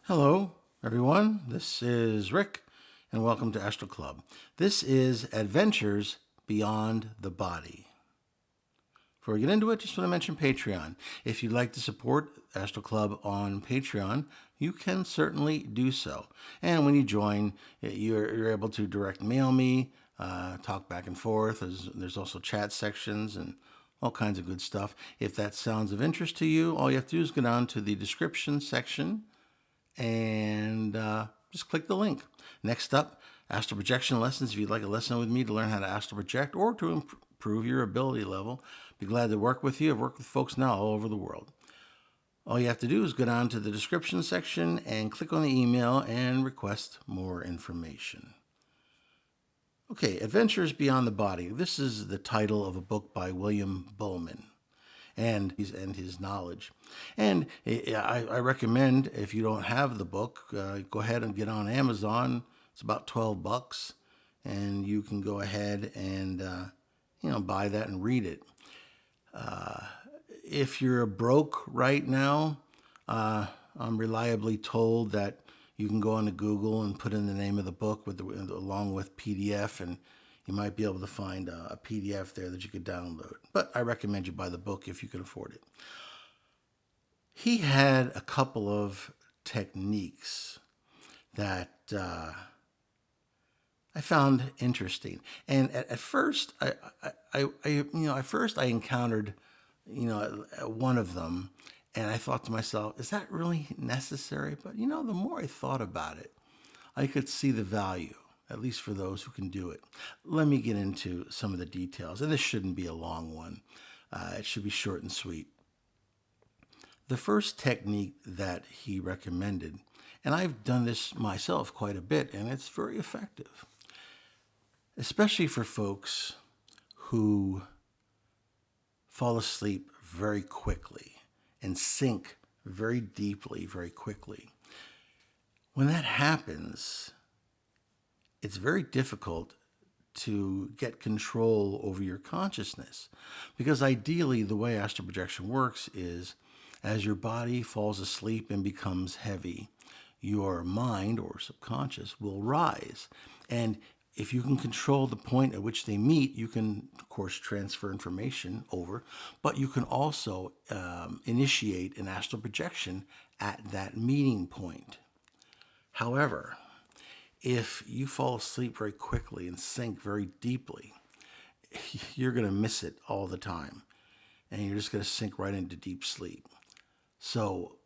Hello, everyone. This is Rick, and welcome to Astral Club. This is Adventures Beyond the Body. Before we get into it, just want to mention Patreon. If you'd like to support Astral Club on Patreon, you can certainly do so. And when you join, you're able to direct mail me, talk back and forth. There's also chat sections and all kinds of good stuff. If that sounds of interest to you, all you have to do is go down to the description section and just click the link. Next up, astral projection lessons. If you'd like a lesson with me to learn how to astral project or to improve your ability level, be glad to work with you. I've worked with folks now all over the world. All you have to do is go down to the description section and click on the email and request more information. Okay, Adventures Beyond the Body. This is the title of a book by William Buhlman and his knowledge. And I recommend, if you don't have the book, go ahead and get on Amazon. It's about $12, and you can go ahead and buy that and read it. If you're broke right now, I'm reliably told that you can go onto Google and put in the name of the book along with PDF, and you might be able to find a PDF there that you could download. But I recommend you buy the book if you can afford it. He had a couple of techniques that I found interesting, and at first, I encountered one of them, and I thought to myself, is that really necessary? But the more I thought about it, I could see the value, at least for those who can do it. Let me get into some of the details, and this shouldn't be a long one. It should be short and sweet. The first technique that he recommended, and I've done this myself quite a bit, and it's very effective, especially for folks who fall asleep very quickly and sink very deeply very quickly. When that happens, it's very difficult to get control over your consciousness, because ideally the way astral projection works is as your body falls asleep and becomes heavy, your mind or subconscious will rise. And if you can control the point at which they meet, you can, of course, transfer information over, but you can also initiate an astral projection at that meeting point. However, if you fall asleep very quickly and sink very deeply, you're going to miss it all the time, and you're just going to sink right into deep sleep. So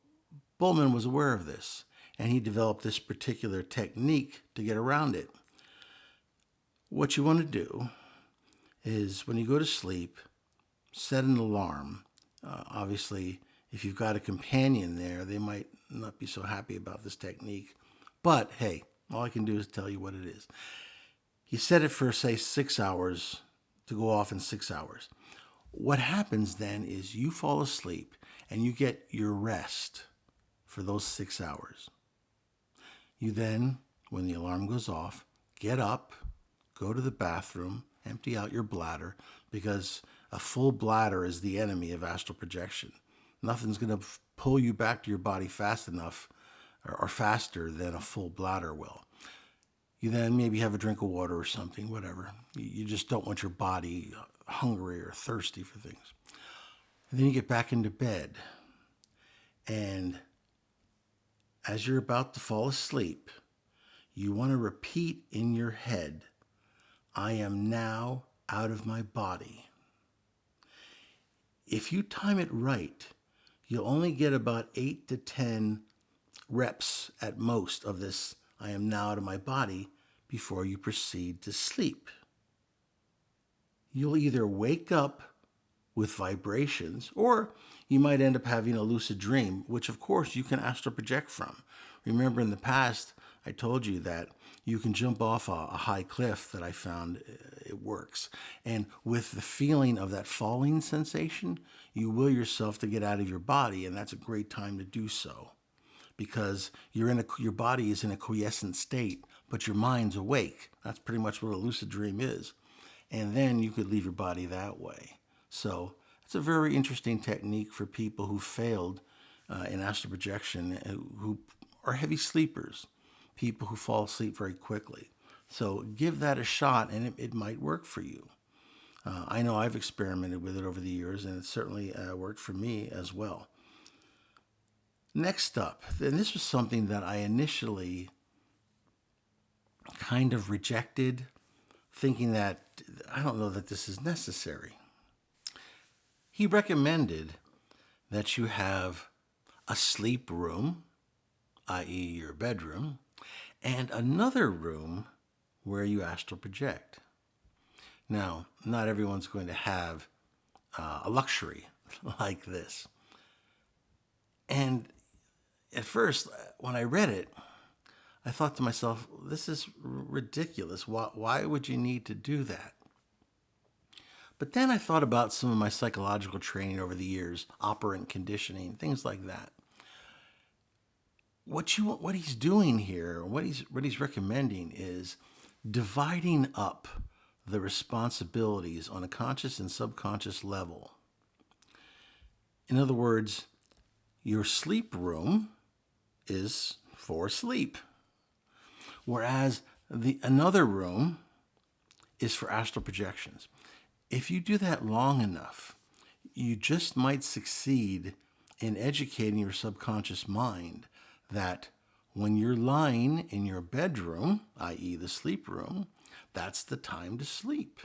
Buhlman was aware of this, and he developed this particular technique to get around it. What you want to do is when you go to sleep, set an alarm. Obviously, if you've got a companion there, they might not be so happy about this technique. But hey, all I can do is tell you what it is. You set it for, say, 6 hours to go off in 6 hours. What happens then is you fall asleep and you get your rest for those 6 hours. You then, when the alarm goes off, get up, go to the bathroom, empty out your bladder, because a full bladder is the enemy of astral projection. Nothing's going to pull you back to your body fast enough or faster than a full bladder will. You then maybe have a drink of water or something, whatever. You just don't want your body hungry or thirsty for things. And then you get back into bed. And as you're about to fall asleep, you want to repeat in your head, I am now out of my body. If you time it right, you'll only get about 8 to 10 reps at most of this, I am now out of my body, before you proceed to sleep. You'll either wake up with vibrations, or you might end up having a lucid dream, which of course you can astral project from. Remember, in the past, I told you that you can jump off a high cliff that I found it works. And with the feeling of that falling sensation, you will yourself to get out of your body, and that's a great time to do so, because your body is in a quiescent state, but your mind's awake. That's pretty much what a lucid dream is. And then you could leave your body that way. So it's a very interesting technique for people who failed in astral projection, who are heavy sleepers, people who fall asleep very quickly. So give that a shot, and it might work for you. I know I've experimented with it over the years, and it certainly worked for me as well. Next up, and this was something that I initially kind of rejected, thinking that I don't know that this is necessary. He recommended that you have a sleep room, i.e., your bedroom, and another room where you astral project. Now, not everyone's going to have a luxury like this. And at first, when I read it, I thought to myself, this is ridiculous. Why would you need to do that? But then I thought about some of my psychological training over the years, operant conditioning, things like that. What he's doing here, what he's recommending is dividing up the responsibilities on a conscious and subconscious level. In other words, your sleep room is for sleep, whereas another room is for astral projections. If you do that long enough, you just might succeed in educating your subconscious mind that when you're lying in your bedroom, i.e. the sleep room, that's the time to sleep.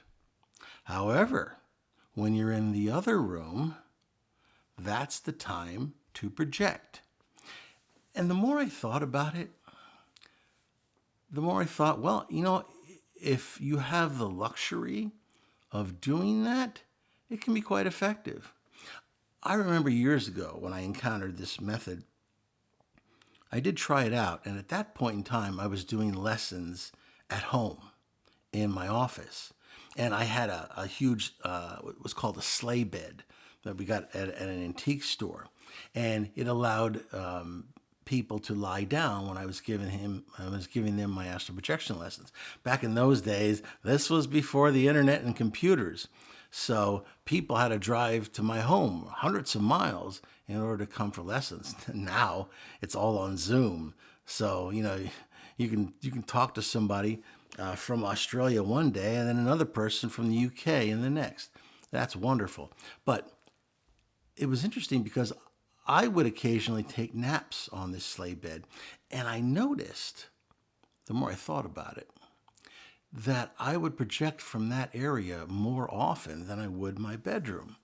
However, when you're in the other room, that's the time to project. And the more I thought about it, the more I thought, well, if you have the luxury of doing that, it can be quite effective. I remember years ago when I encountered this method, I did try it out, and at that point in time, I was doing lessons at home in my office. And I had a huge, what was called a sleigh bed that we got at an antique store. And it allowed people to lie down when I was giving them my astral projection lessons. Back in those days, this was before the internet and computers. So people had to drive to my home hundreds of miles in order to come for lessons. Now it's all on Zoom. So, you can talk to somebody from Australia one day and then another person from the UK in the next. That's wonderful. But it was interesting because I would occasionally take naps on this sleigh bed, and I noticed, the more I thought about it, that I would project from that area more often than I would my bedroom.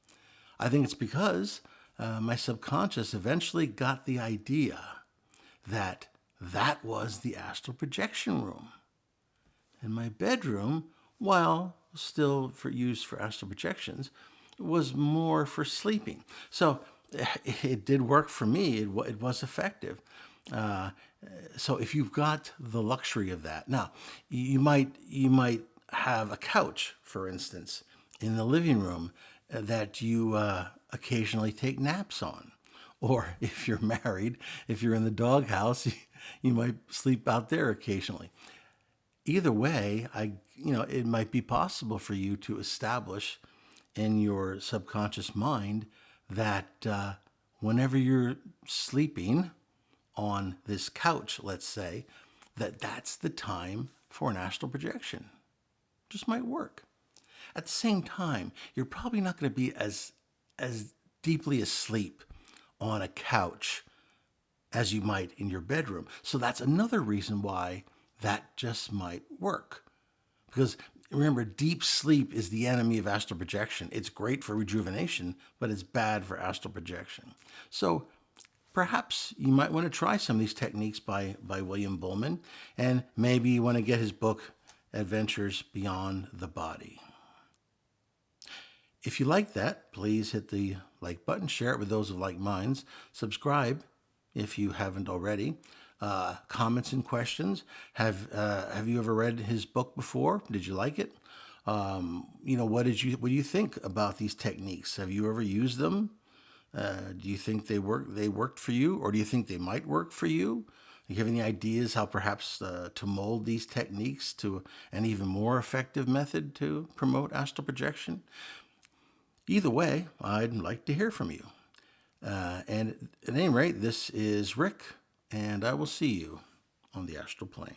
I think it's because my subconscious eventually got the idea that that was the astral projection room. And my bedroom, while still for use for astral projections, was more for sleeping. So it did work for me. It was effective. So if you've got the luxury of that, now you might have a couch, for instance, in the living room that you occasionally take naps on. Or if you're married, if you're in the doghouse, you might sleep out there occasionally. Either way, it might be possible for you to establish in your subconscious mind that whenever you're sleeping on this couch, let's say, that's the time for an astral projection. Just might work. At the same time, you're probably not going to be as deeply asleep on a couch as you might in your bedroom. So that's another reason why that just might work. Because remember, deep sleep is the enemy of astral projection. It's great for rejuvenation, but it's bad for astral projection. So perhaps you might want to try some of these techniques by William Buhlman, and maybe you want to get his book, Adventures Beyond the Body. If you like that, please hit the like button, share it with those of like minds, subscribe if you haven't already. Comments and questions. Have you ever read his book before? Did you like it? What do you think about these techniques? Have you ever used them? Do you think they worked for you, or do you think they might work for you? Do you have any ideas how perhaps to mold these techniques to an even more effective method to promote astral projection? Either way, I'd like to hear from you. And at any rate, this is Rick and I will see you on the astral plane.